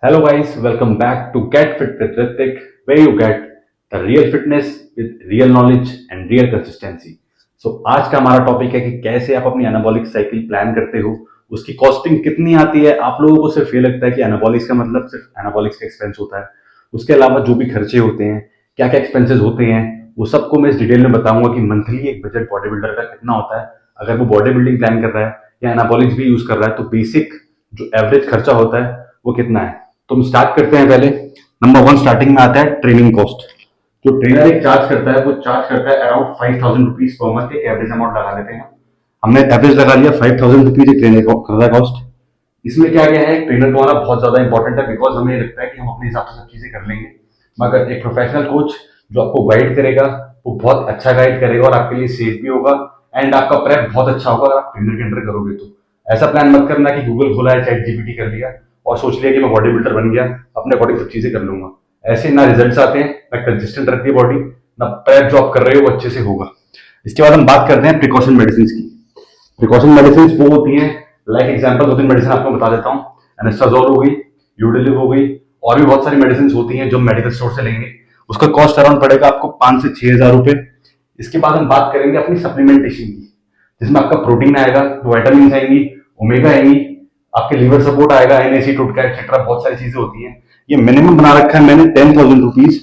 Hello guys, welcome back to Get Fit with Ritik, where you get the real fitness with real knowledge and real consistency. So आज का हमारा topic है कि कैसे आप अपनी एनाबॉलिक साइकिल प्लान करते हो, उसकी कॉस्टिंग कितनी आती है। आप लोगों को सिर्फ ये लगता है कि एनाबॉलिक्स का मतलब सिर्फ एनाबॉलिक्स का एक्सपेंस होता है, उसके अलावा जो भी खर्चे होते हैं, क्या क्या एक्सपेंसेस होते हैं, वो सबको मैं इस डिटेल में बताऊंगा कि मंथली एक बजट बॉडी बिल्डर का कितना होता है। अगर वो बॉडी बिल्डिंग प्लान कर रहा है या एनाबॉलिक्स भी यूज कर रहा है तो बेसिक जो एवरेज खर्चा होता है वो कितना है। तो हम स्टार्ट करते हैं। पहले नंबर वन स्टार्टिंग में आता है ट्रेनिंग कॉस्ट। जो ट्रेनर एक चार्ज करता है वो चार्ज करता है अराउंड 5,000 रुपीज पर मंथ। एक एवरेज अमाउंट लगा लेते हैं, हमने एवरेज लगा लिया 5,000 रुपीज एक ट्रेनर का कॉस्ट। इसमें क्या गया है, ट्रेनर को आना बहुत ज्यादा इंपॉर्टेंट है बिकॉज हमें लगता है कि हम अपने हिसाब से सब चीजें कर लेंगे, मगर एक प्रोफेशनल कोच जो आपको गाइड करेगा वो बहुत अच्छा गाइड करेगा और आपके लिए सेफ भी होगा एंड आपका प्रेप बहुत अच्छा होगा अगर आप ट्रेनर के अंडर करोगे तो। ऐसा प्लान मत करना कि गूगल खोला है, चैट जीपीटी कर लिया और सोच लिया कि मैं बॉडी बिल्डर बन गया, अपने अकॉर्डिंग सब चीजें कर लूंगा। ऐसे ना रिजल्ट्स आते हैं, ना कंसिस्टेंट रहती है बॉडी, ना प्रेप जो आप कर रहे हो वो अच्छे से होगा। इसके बाद हम बात करते हैं प्रिकॉशन मेडिसिन की। प्रिकॉशन मेडिसिन वो होती हैं, लाइक एग्जांपल दो तीन मेडिसिन आपको बता देता हूँ। एनेस्टाजोल हो गई, यूडिलिव हो गई, और भी बहुत सारी मेडिसिन होती हैं जो मेडिकल स्टोर से लेंगे। उसका कॉस्ट अराउंड पड़ेगा आपको 5 से 6 हजार रुपए। इसके बाद हम बात करेंगे अपनी सप्लीमेंटेशन की, जिसमें आपका प्रोटीन आएगा, विटामिन आएंगी, ओमेगा आएंगी, आपके लिवर सपोर्ट आएगा, एनएसी टोटका एक्सेट्रा, बहुत सारी चीजें होती हैं। ये मिनिमम बना रखा है मैंने 10,000 रुपीज,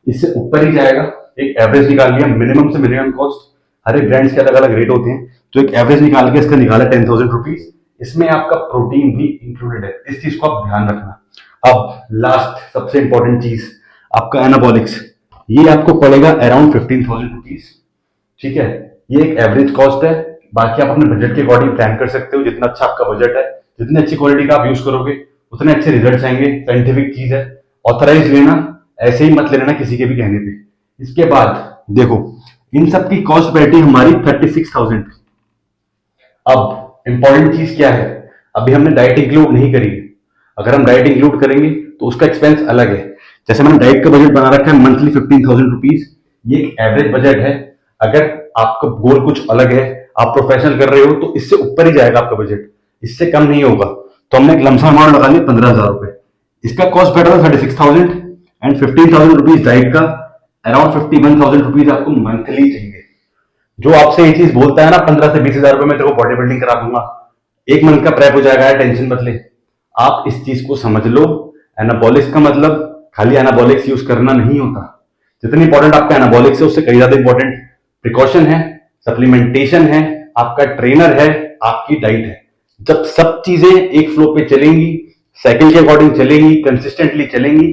इससे ऊपर ही जाएगा। एक एवरेज निकाल लिया, मिनिमम से मिनिमम कॉस्ट, हर एक ब्रांड्स के अलग अलग रेट होते हैं, तो एक एवरेज निकाल के इसका निकाला 10,000 रुपीज। इसमें आपका प्रोटीन भी इंक्लूडेड है, इस चीज को आप ध्यान रखना। अब लास्ट सबसे इंपॉर्टेंट चीज, आपका एनाबॉलिक्स, ये आपको पड़ेगा अराउंड 15,000 रुपीज। ठीक है, ये एक एवरेज कॉस्ट है। बाकी आप अपने बजट के अकॉर्डिंग प्लान कर सकते हो, जितना अच्छा आपका बजट है, जितनी अच्छी क्वालिटी का आप यूज करोगे उतने अच्छे रिजल्ट्स आएंगे। साइंटिफिक चीज है, ऑथराइज लेना, ऐसे ही मत लेना किसी के भी कहने पे। इसके बाद देखो, इन सब की कॉस्ट बैठी हमारी 36,000। अब इंपॉर्टेंट चीज क्या है, अभी हमने डाइट इंक्लूड नहीं करी। अगर हम डाइट इंक्लूड करेंगे तो उसका एक्सपेंस अलग है। जैसे मैंने डाइट का बजट बना रखा है मंथली 15,000 रुपीज, ये एक एवरेज बजट है। अगर आपका गोल कुछ अलग है, आप प्रोफेशनल कर रहे हो, तो इससे ऊपर ही जाएगा आपका बजट, इससे कम नहीं होगा। तो हमने एक लमसम अमाउंट लगा लिया 15,000 रुपए। इसका कॉस्ट बैठा था 36,000 एंड 15,000 रुपीज डाइट का, अराउंड 51,000 रुपीज आपको मंथली चाहिए। जो आपसे ये चीज बोलता है ना 15 से 20 हजार रुपए में तेरे को बॉडी बिल्डिंग करा दूंगा, एक मंथ का प्रेप हो जाएगा, टेंशन मत ले। आप इस चीज को समझ लो। एनाबॉलिक्स का मतलब खाली एनाबॉलिक्स यूज करना नहीं होता। जितनी इंपॉर्टेंट आपका एनाबॉलिक्स है उससे कई ज्यादा इंपॉर्टेंट प्रिकॉशन है, सप्लीमेंटेशन है, आपका ट्रेनर है, आपकी डाइट है। जब सब चीजें एक फ्लो पे चलेंगी, साइकिल के अकॉर्डिंग चलेंगी, कंसिस्टेंटली चलेंगी,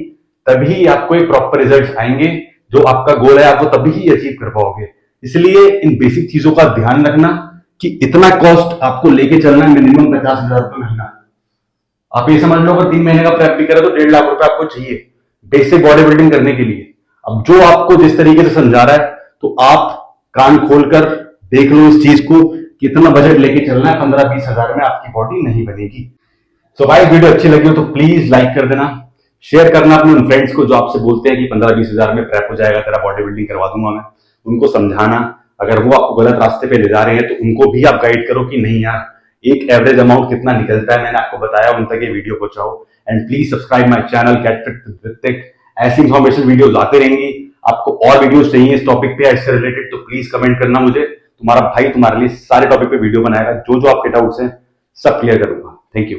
तभी आपको एक प्रॉपर रिजल्ट आएंगे। जो आपका गोल है आप वो तभी ही अचीव कर पाओगे। इसलिए इन बेसिक चीजों का ध्यान रखना कि इतना कॉस्ट आपको लेके चलना है, मिनिमम 50,000 रुपए महीना। आप ये समझ लो अगर 3 महीने का प्रेप भी करे तो 1.5 लाख रुपए आपको चाहिए बेसिक बॉडी बिल्डिंग करने के लिए। अब जो आपको जिस तरीके से समझा रहा है, तो आप कान खोलकर देख लो इस चीज को, कितना बजट लेके चलना है। 15-20 हजार में आपकी बॉडी नहीं बनेगी। सो भाई वीडियो अच्छी लगी हो तो प्लीज लाइक कर देना, शेयर करना अपने उन फ्रेंड्स को जो आपसे बोलते हैं कि 15-20 हजार में प्रेप हो जाएगा, तेरा बॉडी बिल्डिंग करवा दूंगा मैं। उनको समझाना, अगर वो आपको गलत रास्ते पे ले जा रहे हैं तो उनको भी आप गाइड करो कि नहीं यार, एक एवरेज अमाउंट कितना निकलता है मैंने आपको बताया, उन तक ये वीडियो पहुंचाओ। And please subscribe my channel get fit with Hrithik. ऐसी इन्फॉर्मेशन वीडियोस आते रहेंगी। आपको और वीडियोस चाहिए इस टॉपिक पे इससे रिलेटेड तो प्लीज कमेंट करना मुझे, तुम्हारा भाई तुम्हारे लिए सारे टॉपिक पे वीडियो बनाएगा। जो जो आपके डाउट्स हैं सब क्लियर करूंगा। Thank you.